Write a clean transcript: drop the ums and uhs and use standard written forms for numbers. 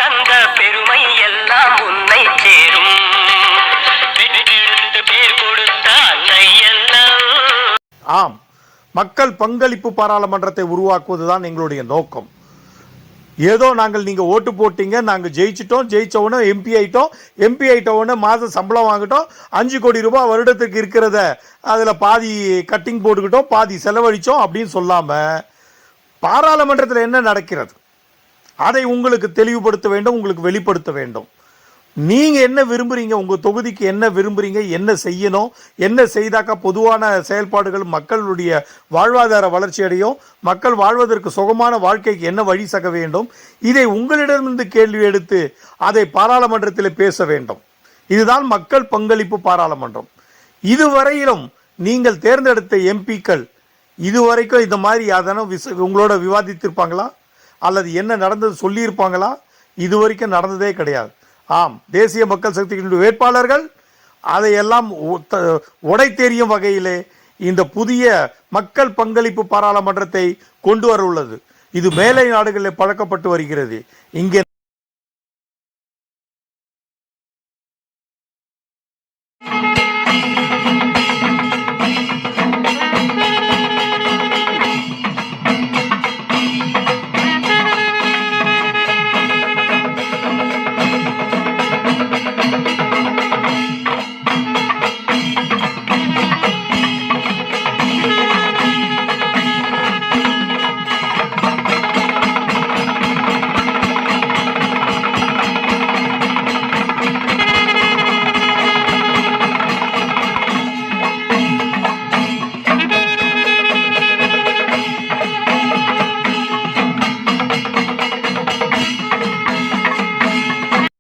தந்த பெருமை எல்லாம் உன்னை சேரும். பேர் கொடுத்த அன்னை எல்லாம். ஆம், மக்கள் பங்களிப்பு பாராளுமன்றத்தை உருவாக்குவதுதான் எங்களுடைய நோக்கம். ஏதோ நாங்கள் நீங்க ஓட்டு போட்டீங்க, நாங்க ஜெயிச்சிட்டோம், ஜெயிச்சவொன்னே எம்பி ஆயிட்டோம், எம்பி ஆயிட்டவொன்னே மாத சம்பளம் வாங்கிட்டோம், 5 கோடி ரூபாய் வருடத்துக்கு இருக்கிறத அதுல பாதி கட்டிங் போட்டுக்கிட்டோம், பாதி செலவழிச்சோம் அப்படின்னு சொல்லாம பாராளுமன்றத்தில் என்ன நடக்கிறது அதை உங்களுக்கு தெளிவுபடுத்த வேண்டும், உங்களுக்கு வெளிப்படுத்த வேண்டும். நீங்க என்ன விரும்புறீங்க, உங்க தொகுதிக்கு என்ன விரும்புறீங்க, என்ன செய்யணும், என்ன செய்தாக்கா பொதுவான செயல்பாடுகள் மக்களுடைய வாழ்வாதார வளர்ச்சி அடையும், மக்கள் வாழ்வதற்கு சுகமான வாழ்க்கைக்கு என்ன வழி சக வேண்டும், இதை உங்களிடமிருந்து கேள்வி எடுத்து அதை பாராளுமன்றத்தில் பேச வேண்டும். இதுதான் மக்கள் பங்களிப்பு பாராளுமன்றம். இதுவரையிலும் நீங்கள் தேர்ந்தெடுத்த எம்பிக்கள் இதுவரைக்கும் இந்த மாதிரி அதனும் உங்களோட விவாதித்திருப்பாங்களா அல்லது என்ன நடந்தது சொல்லியிருப்பாங்களா? இதுவரைக்கும் நடந்ததே கிடையாது. ஆம், தேசிய மக்கள் சக்தியினுடைய வேட்பாளர்கள் அதையெல்லாம் உடை தெரியும் வகையிலே இந்த புதிய மக்கள் பங்களிப்பு பாராளுமன்றத்தை கொண்டு வர உள்ளது. இது மேலை நாடுகளில் பழக்கப்பட்டு வருகிறது. இங்கே